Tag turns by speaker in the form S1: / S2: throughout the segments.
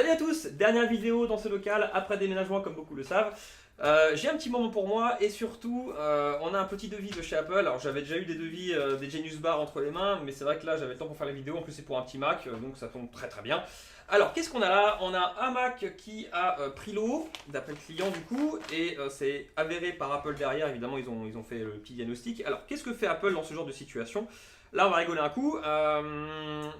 S1: Salut à tous, dernière vidéo dans ce local après déménagement comme beaucoup le savent. J'ai un petit moment pour moi et surtout on a un petit devis de chez Apple. Alors j'avais déjà eu des devis des Genius Bar entre les mains, mais c'est vrai que là j'avais le temps pour faire la vidéo. En plus c'est pour un petit Mac, donc ça tombe très très bien. Alors qu'est-ce qu'on a là? On a un Mac qui a pris l'eau d'après le client du coup, et c'est avéré par Apple derrière. Évidemment ils ont fait le petit diagnostic. Alors qu'est-ce que fait Apple dans ce genre de situation? Là, on va rigoler un coup.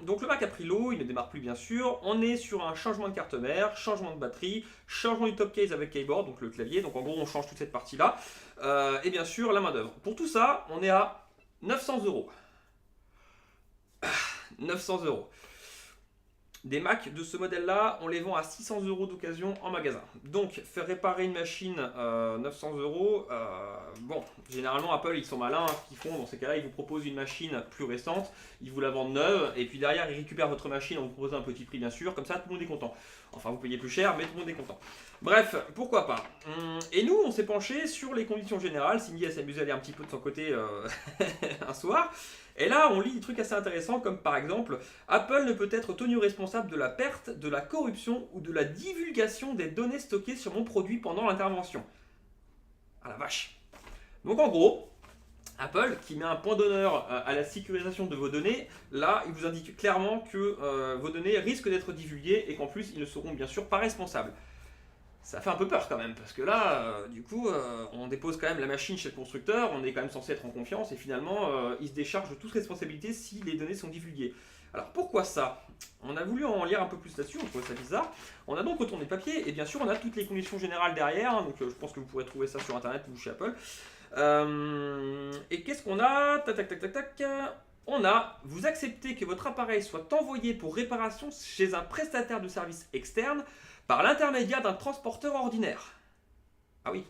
S1: Donc, le Mac a pris l'eau, il ne démarre plus, bien sûr. On est sur un changement de carte mère, changement de batterie, changement du top case avec keyboard, donc le clavier. Donc, en gros, on change toute cette partie-là. Et bien sûr, la main-d'œuvre. Pour tout ça, on est à 900 euros. 900 euros. Des Macs de ce modèle-là, on les vend à 600 euros d'occasion en magasin. Donc, faire réparer une machine 900 euros, bon, généralement Apple, ils sont malins, ce qu'ils font dans ces cas-là, ils vous proposent une machine plus récente, ils vous la vendent neuve, et puis derrière, ils récupèrent votre machine en vous proposant un petit prix, bien sûr, comme ça, tout le monde est content. Enfin, vous payez plus cher, mais tout le monde est content. Bref, pourquoi pas. Et nous, on s'est penché sur les conditions générales. Cindy, elle s'est amusée à aller un petit peu de son côté un soir. Et là, on lit des trucs assez intéressants, comme par exemple, Apple ne peut être tenu responsable de la perte, de la corruption ou de la divulgation des données stockées sur mon produit pendant l'intervention. Ah la vache. Donc en gros, Apple, qui met un point d'honneur à la sécurisation de vos données, là, il vous indique clairement que vos données risquent d'être divulguées et qu'en plus, ils ne seront bien sûr pas responsables. Ça fait un peu peur quand même, parce que là, du coup, on dépose quand même la machine chez le constructeur, on est quand même censé être en confiance, et finalement, il se décharge de toute responsabilité si les données sont divulguées. Alors pourquoi ça? On a voulu en lire un peu plus là-dessus, on trouvait ça bizarre. On a donc retourné le papier, et bien sûr, on a toutes les conditions générales derrière, hein, donc je pense que vous pourrez trouver ça sur internet ou chez Apple. Et qu'est-ce qu'on a? Tac, tac, tac, tac, tac. On a, vous acceptez que votre appareil soit envoyé pour réparation chez un prestataire de service externe par l'intermédiaire d'un transporteur ordinaire. Ah oui.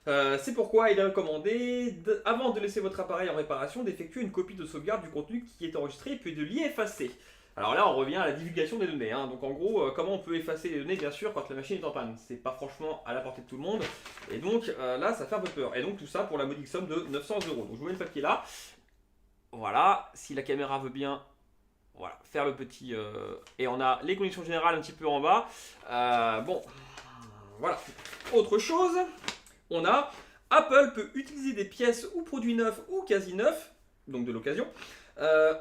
S1: C'est pourquoi il est recommandé, avant de laisser votre appareil en réparation, d'effectuer une copie de sauvegarde du contenu qui est enregistré puis de l'y effacer. Alors là, on revient à la divulgation des données. Hein. Donc en gros, comment on peut effacer les données, bien sûr, quand la machine est en panne? C'est pas franchement à la portée de tout le monde. Et donc là, ça fait un peu peur. Et donc tout ça pour la modique somme de 900 euros. Donc je vous mets le papier là. Voilà, si la caméra veut bien, voilà, faire le petit... et on a les conditions générales un petit peu en bas. Bon, voilà. Autre chose, on a Apple peut utiliser des pièces ou produits neufs ou quasi neufs, donc de l'occasion,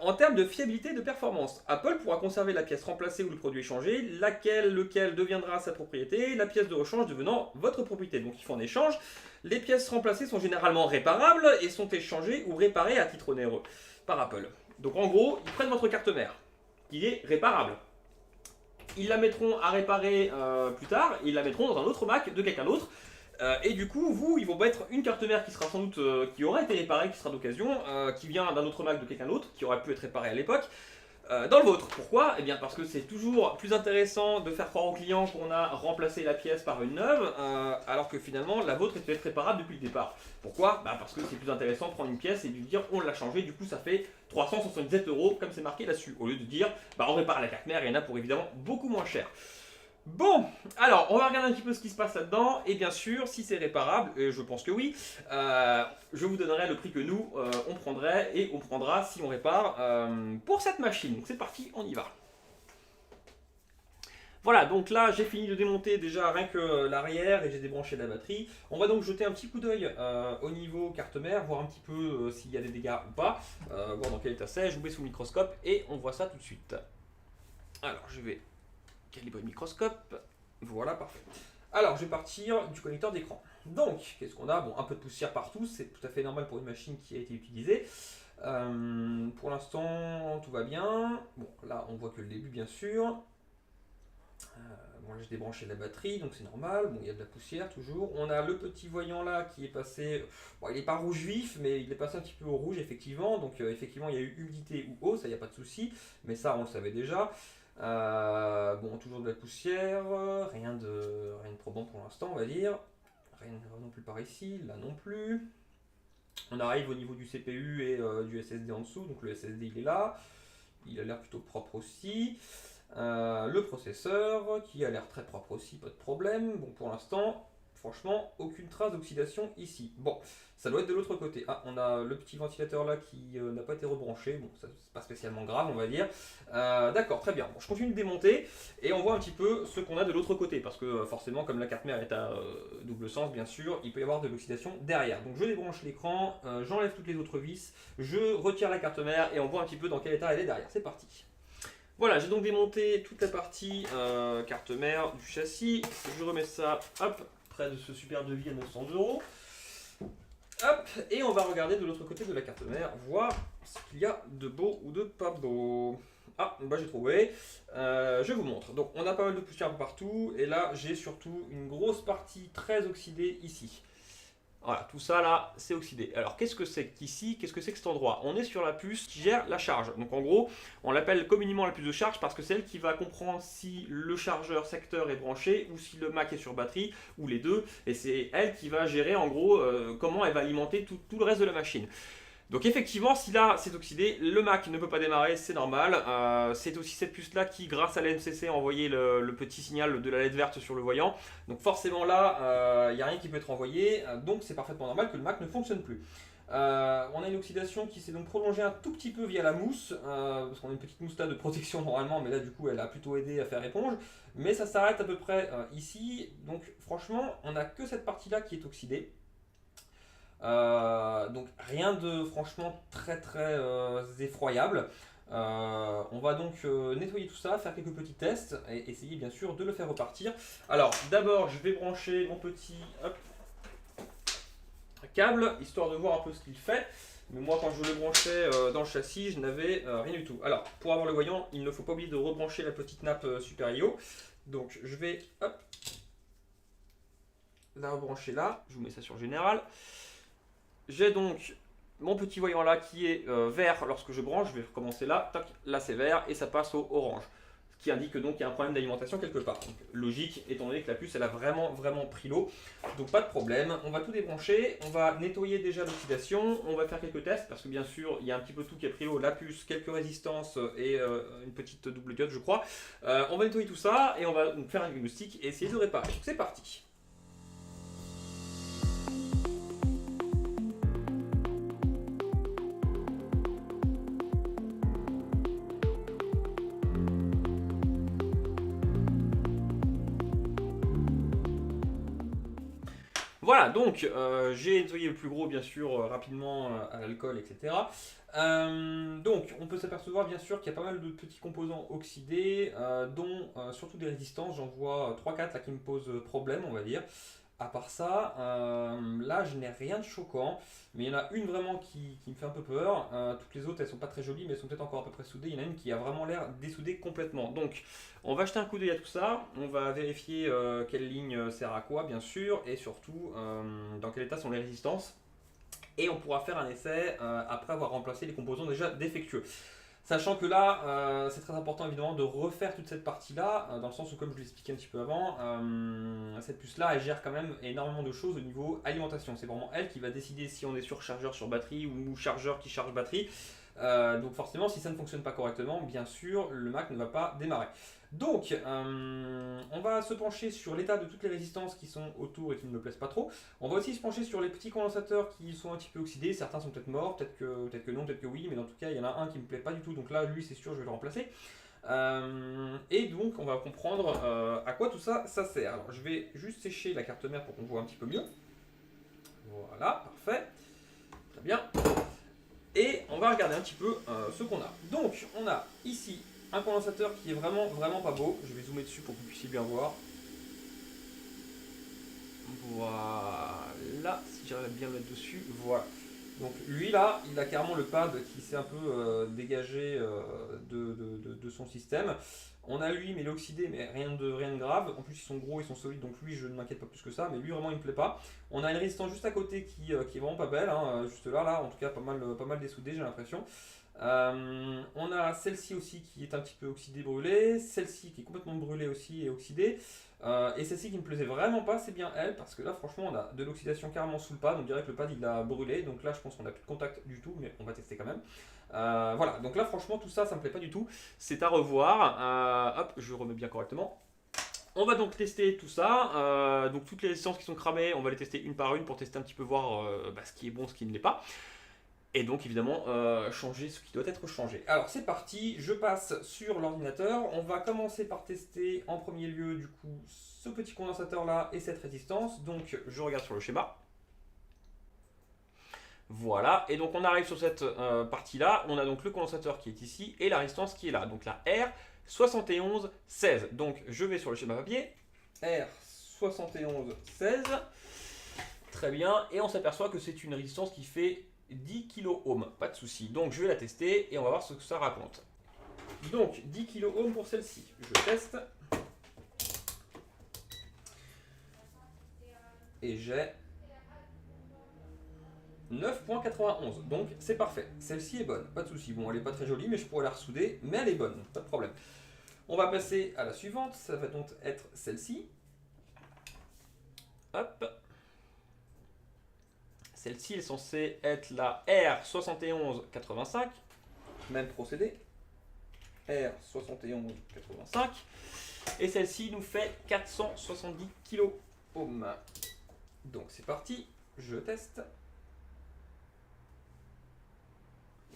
S1: en termes de fiabilité et de performance. Apple pourra conserver la pièce remplacée ou le produit échangé, lequel deviendra sa propriété, la pièce de rechange devenant votre propriété. Donc ils font un échange. Les pièces remplacées sont généralement réparables et sont échangées ou réparées à titre onéreux par Apple. Donc en gros, ils prennent votre carte mère, qui est réparable. Ils la mettront à réparer plus tard, et ils la mettront dans un autre Mac de quelqu'un d'autre. Et du coup, vous, ils vont mettre une carte mère qui sera sans doute, qui aura été réparée, qui sera d'occasion, qui vient d'un autre Mac de quelqu'un d'autre, qui aurait pu être réparé à l'époque, dans le vôtre. Pourquoi? Eh bien parce que c'est toujours plus intéressant de faire croire au client qu'on a remplacé la pièce par une neuve, alors que finalement la vôtre est peut-être réparable depuis le départ. Pourquoi? Bah parce que c'est plus intéressant de prendre une pièce et de lui dire on l'a changé, du coup ça fait 377 euros comme c'est marqué là-dessus, au lieu de dire bah on répare la carte mère et il y en a pour évidemment beaucoup moins cher. Bon, alors on va regarder un petit peu ce qui se passe là-dedans, et bien sûr, si c'est réparable, et je pense que oui, je vous donnerai le prix que nous, on prendrait, et on prendra si on répare pour cette machine. Donc c'est parti, on y va. Voilà, donc là j'ai fini de démonter déjà rien que l'arrière et j'ai débranché la batterie. On va donc jeter un petit coup d'œil au niveau carte mère, voir un petit peu s'il y a des dégâts ou pas, voir dans quel état c'est. Je vous mets sous le microscope et on voit ça tout de suite. Alors je vais calibrer le microscope. Voilà, parfait. Alors, je vais partir du connecteur d'écran. Donc, qu'est-ce qu'on a? Bon, un peu de poussière partout, c'est tout à fait normal pour une machine qui a été utilisée. Pour l'instant, tout va bien. Bon, là, on voit que le début, bien sûr. Bon, là, j'ai débranché la batterie, donc c'est normal. Bon, il y a de la poussière toujours. On a le petit voyant là qui est passé. Bon, il n'est pas rouge vif, mais il est passé un petit peu au rouge, effectivement. Donc, effectivement, il y a eu humidité ou eau, ça, il n'y a pas de souci. Mais ça, on le savait déjà. Bon, toujours de la poussière, rien de probant pour l'instant, on va dire. Rien non plus par ici, là non plus. On arrive au niveau du CPU et du SSD en dessous, donc le SSD il est là. Il a l'air plutôt propre aussi. Le processeur qui a l'air très propre aussi, pas de problème. Bon, pour l'instant, franchement, aucune trace d'oxydation ici. Bon, ça doit être de l'autre côté. Ah, on a le petit ventilateur là qui n'a pas été rebranché. Bon, ça c'est pas spécialement grave, on va dire. D'accord, très bien. Bon, je continue de démonter et on voit un petit peu ce qu'on a de l'autre côté. Parce que forcément, comme la carte mère est à double sens, bien sûr, il peut y avoir de l'oxydation derrière. Donc je débranche l'écran, j'enlève toutes les autres vis, je retire la carte mère et on voit un petit peu dans quel état elle est derrière. C'est parti. Voilà, j'ai donc démonté toute la partie carte mère du châssis. Je remets ça, hop, près de ce super devis à 900 €. Hop, et on va regarder de l'autre côté de la carte mère, voir ce qu'il y a de beau ou de pas beau. Ah, bah j'ai trouvé. Je vous montre. Donc on a pas mal de poussière un peu partout, et là j'ai surtout une grosse partie très oxydée ici. Voilà, tout ça là, c'est oxydé. Alors, qu'est-ce que c'est qu'ici? Qu'est-ce que c'est que cet endroit? On est sur la puce qui gère la charge. Donc, en gros, on l'appelle communément la puce de charge parce que c'est elle qui va comprendre si le chargeur secteur est branché ou si le Mac est sur batterie ou les deux. Et c'est elle qui va gérer, en gros, comment elle va alimenter tout le reste de la machine. Donc effectivement, si là c'est oxydé, le Mac ne peut pas démarrer, c'est normal. C'est aussi cette puce là qui, grâce à l'MCC, a envoyé le petit signal de la LED verte sur le voyant. Donc forcément là, il n'y a rien qui peut être envoyé, donc c'est parfaitement normal que le Mac ne fonctionne plus. On a une oxydation qui s'est donc prolongée un tout petit peu via la mousse, parce qu'on a une petite mousse là de protection normalement, mais là du coup elle a plutôt aidé à faire éponge. Mais ça s'arrête à peu près ici, donc franchement on n'a que cette partie là qui est oxydée. Donc rien de franchement très effroyable. On va donc nettoyer tout ça, faire quelques petits tests et essayer bien sûr de le faire repartir. Alors d'abord je vais brancher mon petit câble histoire de voir un peu ce qu'il fait. Mais moi quand je le branchais dans le châssis je n'avais rien du tout. Alors pour avoir le voyant il ne faut pas oublier de rebrancher la petite nappe Super IO. Donc je vais la rebrancher là, je vous mets ça sur général. J'ai donc mon petit voyant là qui est vert lorsque je branche, je vais recommencer là, tac, là c'est vert et ça passe au orange. Ce qui indique donc qu'il y a un problème d'alimentation quelque part. Donc, logique étant donné que la puce elle a vraiment pris l'eau. Donc pas de problème, on va tout débrancher, on va nettoyer déjà l'oxydation, on va faire quelques tests parce que bien sûr il y a un petit peu tout qui a pris l'eau, la puce, quelques résistances et une petite double diode je crois. On va nettoyer tout ça et on va faire un diagnostic et essayer de réparer. Donc c'est parti. Voilà, donc j'ai nettoyé le plus gros bien sûr rapidement à l'alcool, etc. Donc on peut s'apercevoir bien sûr qu'il y a pas mal de petits composants oxydés, dont surtout des résistances, j'en vois 3-4 là qui me posent problème on va dire. À part ça, là je n'ai rien de choquant, mais il y en a une vraiment qui me fait un peu peur. Toutes les autres elles sont pas très jolies mais elles sont peut-être encore à peu près soudées. Il y en a une qui a vraiment l'air dessoudée complètement. Donc on va jeter un coup d'œil à tout ça, on va vérifier quelle ligne sert à quoi bien sûr et surtout dans quel état sont les résistances. Et on pourra faire un essai après avoir remplacé les composants déjà défectueux. Sachant que là, c'est très important évidemment de refaire toute cette partie-là, dans le sens où, comme je vous l'expliquais un petit peu avant, cette puce-là, elle gère quand même énormément de choses au niveau alimentation. C'est vraiment elle qui va décider si on est sur chargeur sur batterie ou chargeur qui charge batterie. Donc forcément, si ça ne fonctionne pas correctement, bien sûr, le Mac ne va pas démarrer. Donc, on va se pencher sur l'état de toutes les résistances qui sont autour et qui ne me plaisent pas trop. On va aussi se pencher sur les petits condensateurs qui sont un petit peu oxydés. Certains sont peut-être morts, peut-être que non, peut-être que oui, mais en tout cas, il y en a un qui ne me plaît pas du tout. Donc là, lui, c'est sûr, je vais le remplacer. Et donc, on va comprendre à quoi tout ça, ça sert. Alors, je vais juste sécher la carte mère pour qu'on voit un petit peu mieux. Voilà, parfait. Très bien. Et on va regarder un petit peu ce qu'on a. Donc, on a ici un condensateur qui est vraiment pas beau. Je vais zoomer dessus pour que vous puissiez bien voir. Voilà, si j'arrive à bien le mettre dessus, voilà. Donc lui là, il a carrément le pad qui s'est un peu dégagé de son système. On a lui, mais il est oxydé, mais rien de grave. En plus, ils sont gros, ils sont solides, donc lui, je ne m'inquiète pas plus que ça. Mais lui, vraiment, il me plaît pas. On a une résistance juste à côté qui est vraiment pas belle, hein, juste là, en tout cas, pas mal dessoudée, j'ai l'impression. On a celle-ci aussi qui est un petit peu oxydée, brûlée. Celle-ci qui est complètement brûlée aussi et oxydée. Et celle-ci qui me plaisait vraiment pas, c'est bien elle, parce que là, franchement, on a de l'oxydation carrément sous le pad. On dirait que le pad il a brûlé. Donc là, je pense qu'on n'a plus de contact du tout, mais on va tester quand même. Voilà, donc là, franchement, tout ça, ça me plaît pas du tout. C'est à revoir. Hop, je remets bien correctement. On va donc tester tout ça. Donc toutes les résistances qui sont cramées, on va les tester une par une pour tester un petit peu voir ce qui est bon, ce qui ne l'est pas. Et donc évidemment changer ce qui doit être changé. Alors c'est parti, je passe sur l'ordinateur. On va commencer par tester en premier lieu du coup ce petit condensateur là et cette résistance. Donc je regarde sur le schéma. Voilà, et donc on arrive sur cette partie là. On a donc le condensateur qui est ici et la résistance qui est là. Donc la R7116. Donc je vais sur le schéma papier. R7116. Très bien, et on s'aperçoit que c'est une résistance qui fait 10 kΩ, pas de souci. Donc je vais la tester et on va voir ce que ça raconte. Donc 10 kΩ pour celle-ci. Je teste. Et j'ai 9.91. Donc c'est parfait. Celle-ci est bonne, pas de souci. Bon, elle n'est pas très jolie, mais je pourrais la ressouder, mais elle est bonne, pas de problème. On va passer à la suivante. Ça va donc être celle-ci. Hop. Celle-ci est censée être la R7185. Même procédé. R7185. Et celle-ci nous fait 470 kΩ. Donc c'est parti. Je teste.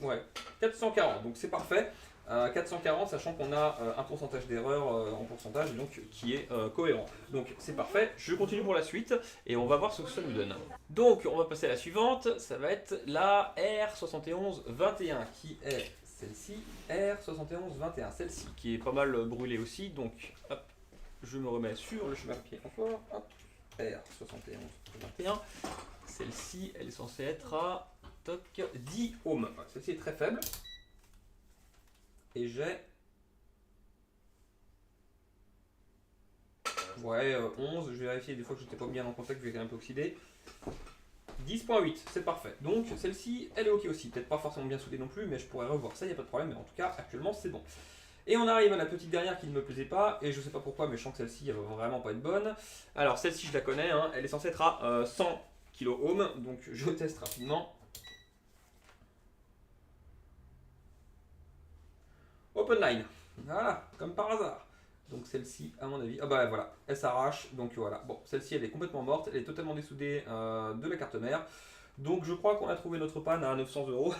S1: Ouais, 440. Donc c'est parfait. 440, sachant qu'on a un pourcentage d'erreur en pourcentage donc, qui est cohérent. Donc c'est parfait, je continue pour la suite et on va voir ce que ça nous donne. Donc on va passer à la suivante, ça va être la R7121 qui est celle-ci, R7121, celle-ci qui est pas mal brûlée aussi. Donc hop, je me remets sur le schéma papier encore, hop, R7121, celle-ci elle est censée être à 10 ohms, celle-ci est très faible. Et j'ai 11, je vais vérifier des fois que je n'étais pas bien en contact, vu qu'elle est un peu oxydée. 10.8, c'est parfait. Donc celle-ci, elle est ok aussi. Peut-être pas forcément bien soudée non plus, mais je pourrais revoir ça, il n'y a pas de problème. Mais en tout cas, actuellement, c'est bon. Et on arrive à la petite dernière qui ne me plaisait pas, et je sais pas pourquoi, mais je sens que celle-ci, elle va vraiment pas être bonne. Alors celle-ci, je la connais, hein, elle est censée être à 100 kΩ, donc je teste rapidement. Open line, voilà, comme par hasard. Donc celle-ci, à mon avis, ah bah voilà, elle s'arrache, donc voilà. Bon, celle-ci, elle est complètement morte, elle est totalement dessoudée de la carte mère. Donc je crois qu'on a trouvé notre panne à 900 €.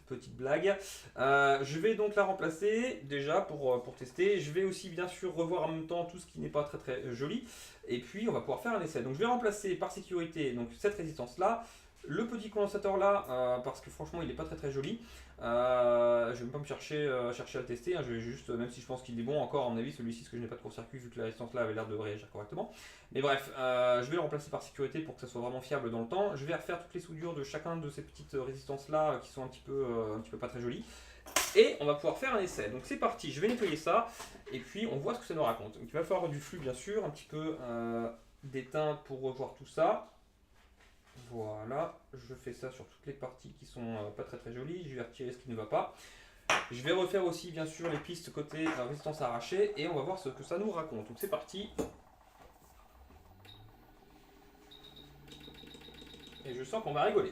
S1: Petite blague. Je vais donc la remplacer déjà pour tester. Je vais aussi bien sûr revoir en même temps tout ce qui n'est pas très très joli. Et puis on va pouvoir faire un essai. Donc je vais remplacer par sécurité donc, cette résistance là. Le petit condensateur là, parce que franchement il n'est pas très très joli. Je ne vais même pas me chercher à le tester, hein. Je vais juste, même si je pense qu'il est bon encore à mon avis, celui-ci, parce que je n'ai pas de court-circuit vu que la résistance là avait l'air de réagir correctement. Mais bref, je vais le remplacer par sécurité pour que ça soit vraiment fiable dans le temps. Je vais refaire toutes les soudures de chacun de ces petites résistances là qui sont un petit peu pas très jolies. Et on va pouvoir faire un essai. Donc c'est parti, je vais nettoyer ça et puis on voit ce que ça nous raconte. Donc il va falloir du flux bien sûr, un petit peu d'étain pour revoir tout ça. Voilà, je fais ça sur toutes les parties qui sont pas très très jolies. Je vais retirer ce qui ne va pas. Je vais refaire aussi bien sûr les pistes côté résistance arrachée et on va voir ce que ça nous raconte. Donc c'est parti. Et je sens qu'on va rigoler.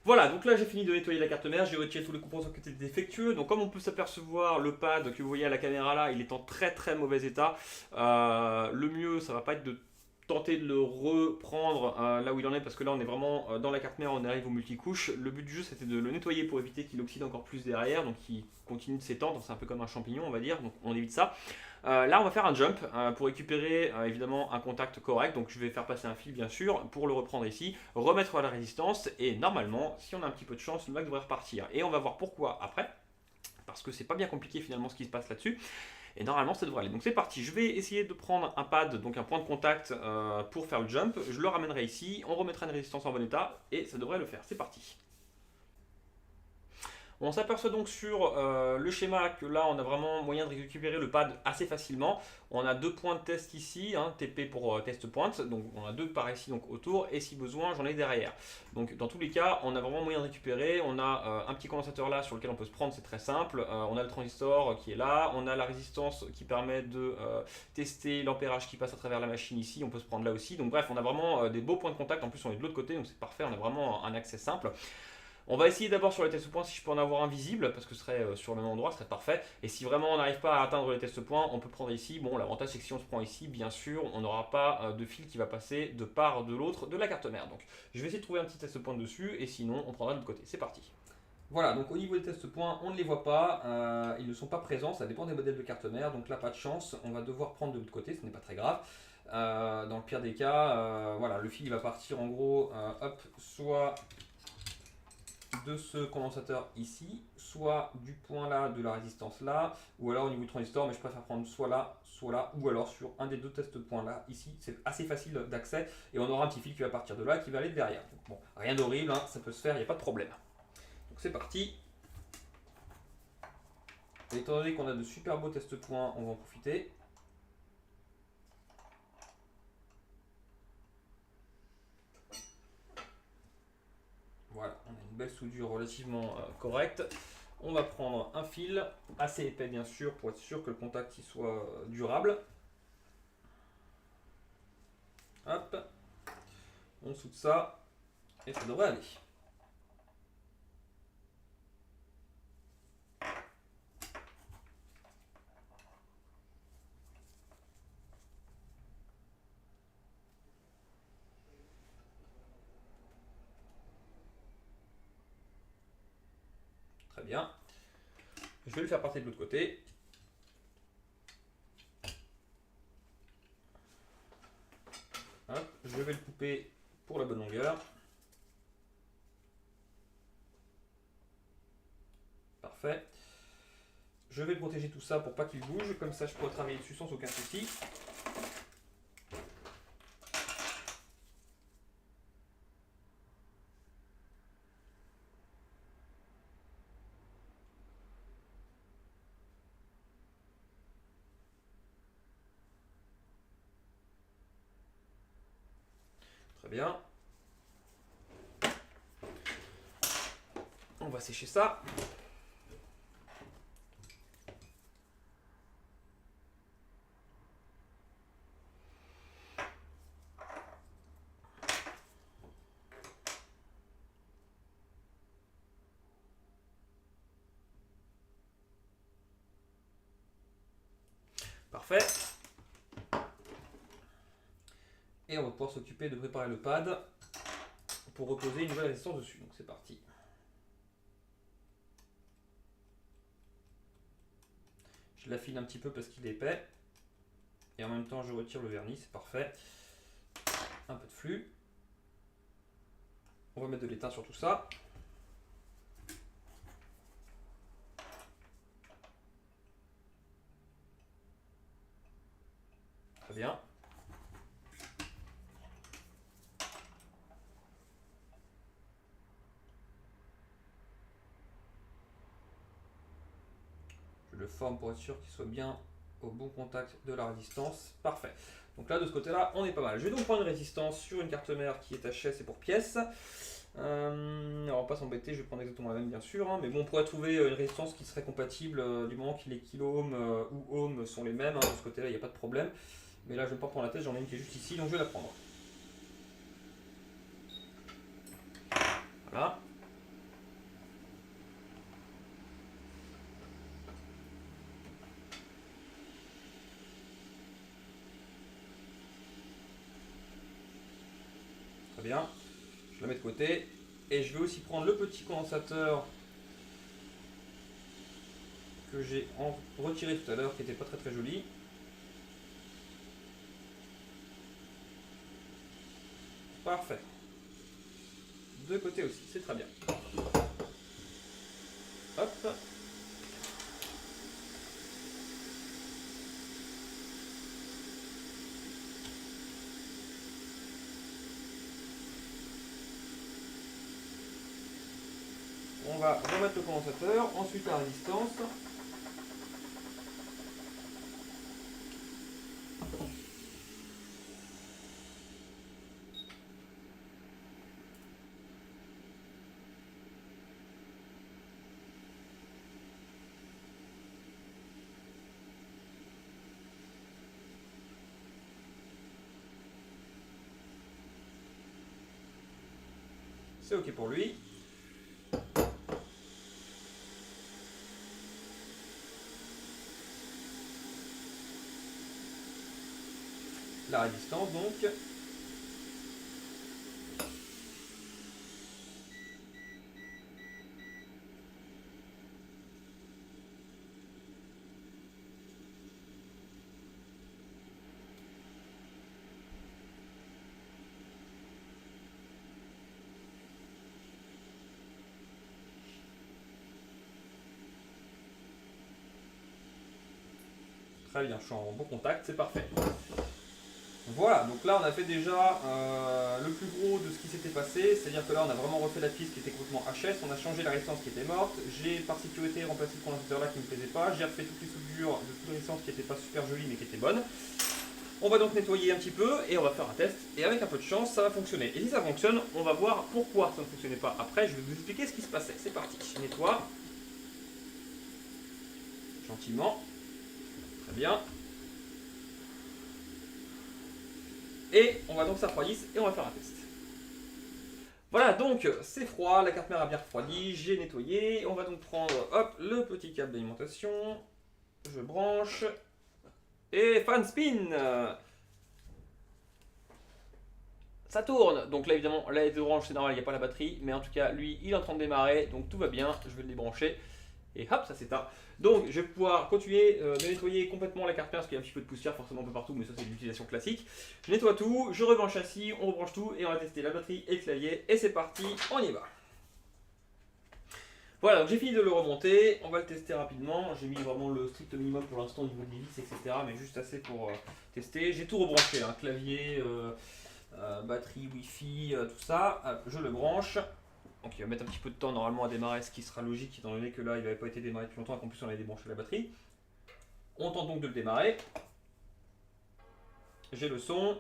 S1: Voilà, donc là j'ai fini de nettoyer la carte mère, j'ai retiré tous les composants qui étaient défectueux. Donc comme on peut s'apercevoir, le pad que vous voyez à la caméra là, il est en très très mauvais état. Le mieux, ça va pas être de tenter de le reprendre là où il en est, parce que là on est vraiment dans la carte mère, on arrive au multicouche. Le but du jeu c'était de le nettoyer pour éviter qu'il oxyde encore plus derrière, donc il continue de s'étendre, c'est un peu comme un champignon on va dire, donc on évite ça. Là on va faire un jump pour récupérer évidemment un contact correct, donc je vais faire passer un fil bien sûr pour le reprendre ici, remettre à la résistance, et normalement si on a un petit peu de chance le mec devrait repartir. Et on va voir pourquoi après, parce que c'est pas bien compliqué finalement ce qui se passe là-dessus. Et normalement ça devrait aller. Donc c'est parti, je vais essayer de prendre un pad, donc un point de contact pour faire le jump. Je le ramènerai ici, on remettra une résistance en bon état et ça devrait le faire. C'est parti. On s'aperçoit donc sur le schéma que là on a vraiment moyen de récupérer le pad assez facilement. On a deux points de test ici, hein, TP pour test point, donc on a deux par ici donc autour, et si besoin j'en ai derrière. Donc dans tous les cas on a vraiment moyen de récupérer. On a un petit condensateur là sur lequel on peut se prendre, c'est très simple. On a le transistor qui est là, on a la résistance qui permet de tester l'ampérage qui passe à travers la machine ici, on peut se prendre là aussi. Donc bref, on a vraiment des beaux points de contact, en plus on est de l'autre côté donc c'est parfait, on a vraiment un accès simple. On va essayer d'abord sur les tests points si je peux en avoir un visible, parce que ce serait sur le même endroit, ce serait parfait. Et si vraiment on n'arrive pas à atteindre les tests points, on peut prendre ici. Bon, l'avantage c'est que si on se prend ici, bien sûr, on n'aura pas de fil qui va passer de part de l'autre de la carte mère. Donc je vais essayer de trouver un petit test point dessus, et sinon on prendra de l'autre côté. C'est parti. Voilà, donc au niveau des tests points, on ne les voit pas, ils ne sont pas présents, ça dépend des modèles de carte mère, donc là pas de chance, on va devoir prendre de l'autre côté, ce n'est pas très grave. Dans le pire des cas, voilà, le fil il va partir en gros, hop, soit de ce condensateur ici, soit du point là de la résistance là, ou alors au niveau du transistor, mais je préfère prendre soit là, ou alors sur un des deux tests points là, ici, c'est assez facile d'accès, et on aura un petit fil qui va partir de là, qui va aller derrière. Donc, bon, rien d'horrible, hein, ça peut se faire, il n'y a pas de problème. Donc c'est parti. Et étant donné qu'on a de super beaux tests points, on va en profiter. Voilà, on a une belle soudure relativement correcte. On va prendre un fil, assez épais bien sûr, pour être sûr que le contact il soit durable. Hop, on soude ça, et ça devrait aller. Très bien. Je vais le faire partir de l'autre côté. Hop, je vais le couper pour la bonne longueur. Parfait. Je vais protéger tout ça pour pas qu'il bouge, comme ça je pourrai travailler dessus sans aucun souci. Très bien. On va sécher ça. Parfait. Et on va pouvoir s'occuper de préparer le pad pour reposer une nouvelle résistance dessus. Donc c'est parti. Je l'affine un petit peu parce qu'il est épais. Et en même temps je retire le vernis, c'est parfait. Un peu de flux. On va mettre de l'étain sur tout ça. Très bien. Je le forme pour être sûr qu'il soit bien au bon contact de la résistance. Parfait. Donc là, de ce côté-là, on est pas mal. Je vais donc prendre une résistance sur une carte mère qui est HS et pour pièces. Alors on va pas s'embêter, je vais prendre exactement la même bien sûr, hein, mais bon, on pourrait trouver une résistance qui serait compatible du moment que les kilo-ohms ou ohms sont les mêmes. Hein, de ce côté-là, il n'y a pas de problème. Mais là, je ne vais pas prendre la tête, j'en ai une qui est juste ici, donc je vais la prendre. Voilà. bien. Je la mets de côté. Et je vais aussi prendre le petit condensateur que j'ai retiré tout à l'heure, qui n'était pas très très joli. Parfait. De côté aussi, c'est très bien. Hop. On va remettre le condensateur, ensuite la résistance. C'est ok pour lui. La résistance donc. Très bien, je suis en bon contact, c'est parfait. Voilà, donc là on a fait déjà le plus gros de ce qui s'était passé, c'est-à-dire que là on a vraiment refait la piste qui était complètement HS, on a changé la résistance qui était morte, j'ai par sécurité remplacé le condensateur là qui ne me plaisait pas, j'ai refait toutes les soudures de toute résistance qui n'étaient pas super jolies mais qui étaient bonnes. On va donc nettoyer un petit peu et on va faire un test et avec un peu de chance ça va fonctionner. Et si ça fonctionne, on va voir pourquoi ça ne fonctionnait pas. Après je vais vous expliquer ce qui se passait, c'est parti. Je nettoie. Gentiment. Très bien. Et on va donc ça refroidisse et on va faire un test. Voilà, donc c'est froid, la carte mère a bien refroidi, j'ai nettoyé. On va donc prendre hop, le petit câble d'alimentation. Je branche. Et fan spin. Ça tourne. Donc là évidemment, la LED orange c'est normal, il n'y a pas la batterie. Mais en tout cas, lui, il est en train de démarrer. Donc tout va bien. Je vais le débrancher. Et hop, ça s'éteint. Donc je vais pouvoir continuer de nettoyer complètement la carte mère parce qu'il y a un petit peu de poussière forcément un peu partout, mais ça c'est l'utilisation classique. Je nettoie tout, je rebranche le châssis, on rebranche tout et on va tester la batterie et le clavier. Et c'est parti, on y va. Voilà, donc j'ai fini de le remonter, on va le tester rapidement. J'ai mis vraiment le strict minimum pour l'instant au niveau des vis, etc. Mais juste assez pour tester. J'ai tout rebranché, hein, clavier, batterie, wifi, tout ça. Je le branche. Donc il va mettre un petit peu de temps normalement à démarrer, ce qui sera logique étant donné que là il n'avait pas été démarré depuis longtemps et qu'en plus on avait débranché la batterie. On tente donc de le démarrer. J'ai le son.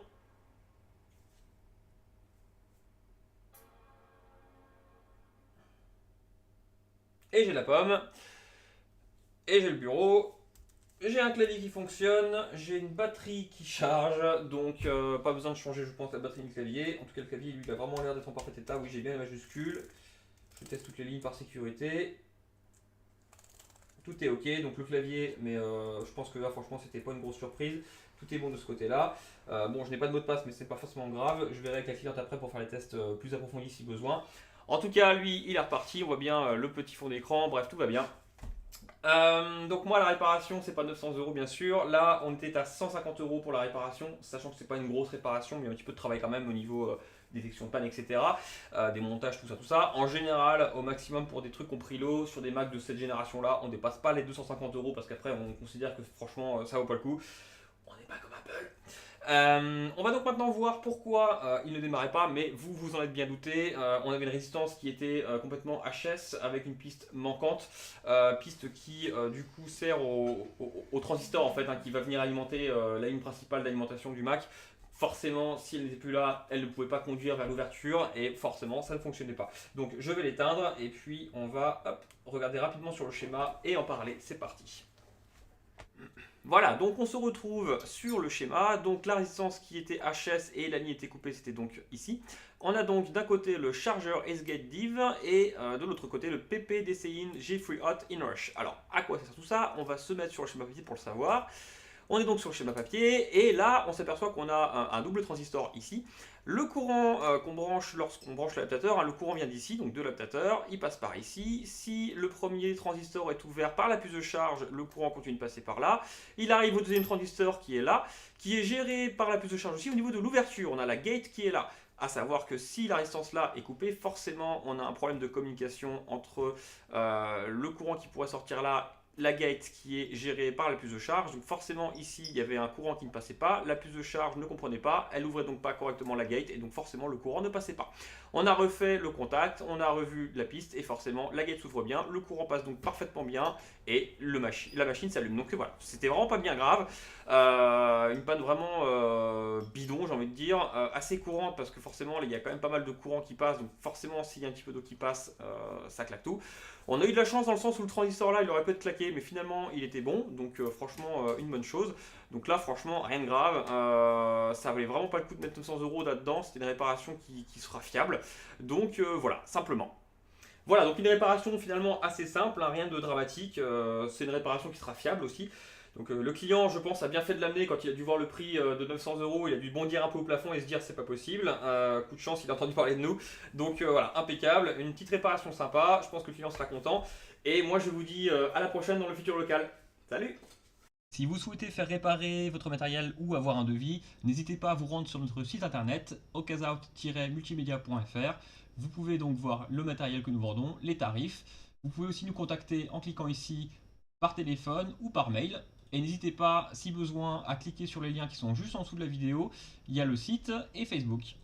S1: Et j'ai la pomme. Et j'ai le bureau. J'ai un clavier qui fonctionne. J'ai une batterie qui charge. Donc pas besoin de changer je pense la batterie du clavier. En tout cas le clavier lui il a vraiment l'air d'être en parfait état. Oui j'ai bien les majuscules. Je teste toutes les lignes par sécurité. Tout est ok, donc le clavier, mais je pense que là franchement c'était pas une grosse surprise. Tout est bon de ce côté là. Bon je n'ai pas de mot de passe mais c'est pas forcément grave. Je verrai avec la cliente après pour faire les tests plus approfondis si besoin. En tout cas lui il est reparti, on voit bien le petit fond d'écran, bref tout va bien. Donc moi la réparation c'est pas 900 € bien sûr, là on était à 150 € pour la réparation, sachant que c'est pas une grosse réparation mais il y a un petit peu de travail quand même au niveau détection de panne etc, des montages tout ça. En général au maximum pour des trucs qui ont pris l'eau sur des Mac de cette génération là on dépasse pas les 250 € parce qu'après on considère que franchement ça vaut pas le coup, on n'est pas comme Apple. On va donc maintenant voir pourquoi il ne démarrait pas, mais vous vous en êtes bien douté. On avait une résistance qui était complètement HS avec une piste manquante, piste qui du coup sert au transistor en fait, hein, qui va venir alimenter la ligne principale d'alimentation du Mac. Forcément, si elle n'était plus là, elle ne pouvait pas conduire vers l'ouverture et forcément ça ne fonctionnait pas. Donc je vais l'éteindre et puis on va regarder rapidement sur le schéma et en parler. C'est parti. Voilà, donc on se retrouve sur le schéma. Donc la résistance qui était HS et la ligne était coupée, c'était donc ici. On a donc d'un côté le chargeur S-Gate Div et de l'autre côté le PP DCIN G3 Hot Inrush. Alors, à quoi ça sert tout ça? On va se mettre sur le schéma petit pour le savoir. On est donc sur le schéma papier et là on s'aperçoit qu'on a un double transistor ici. Le courant qu'on branche lorsqu'on branche l'adaptateur, le courant vient d'ici, donc de l'adaptateur, il passe par ici. Si le premier transistor est ouvert par la puce de charge, le courant continue de passer par là. Il arrive au deuxième transistor qui est là, qui est géré par la puce de charge aussi au niveau de l'ouverture. On a la gate qui est là. À savoir que si la résistance là est coupée, forcément on a un problème de communication entre le courant qui pourrait sortir là, la gate qui est gérée par la puce de charge. Donc forcément ici il y avait un courant qui ne passait pas, la puce de charge ne comprenait pas, elle ouvrait donc pas correctement la gate et donc forcément le courant ne passait pas. On a refait le contact, on a revu la piste et forcément la gate s'ouvre bien, le courant passe donc parfaitement bien et la machine s'allume. Donc voilà, c'était vraiment pas bien grave. Une panne vraiment bidon, j'ai envie de dire, assez courante parce que forcément il y a quand même pas mal de courant qui passe, donc forcément s'il y a un petit peu d'eau qui passe, ça claque tout. On a eu de la chance dans le sens où le transistor là il aurait pu être claqué, mais finalement il était bon, donc franchement une bonne chose. Donc là franchement rien de grave, ça valait vraiment pas le coup de mettre 900 € là-dedans, c'était une réparation qui sera fiable. Donc voilà, simplement. Voilà, donc une réparation finalement assez simple, rien de dramatique, c'est une réparation qui sera fiable aussi. Donc le client, je pense, a bien fait de l'amener quand il a dû voir le prix de 900 €, il a dû bondir un peu au plafond et se dire c'est pas possible. Coup de chance, il a entendu parler de nous. Donc voilà, impeccable, une petite réparation sympa, je pense que le client sera content. Et moi je vous dis à la prochaine dans le futur local. Salut! Si vous souhaitez faire réparer votre matériel ou avoir un devis, n'hésitez pas à vous rendre sur notre site internet okazout-multimedia.fr. Vous pouvez donc voir le matériel que nous vendons, les tarifs. Vous pouvez aussi nous contacter en cliquant ici par téléphone ou par mail. Et n'hésitez pas, si besoin, à cliquer sur les liens qui sont juste en dessous de la vidéo. Il y a le site et Facebook.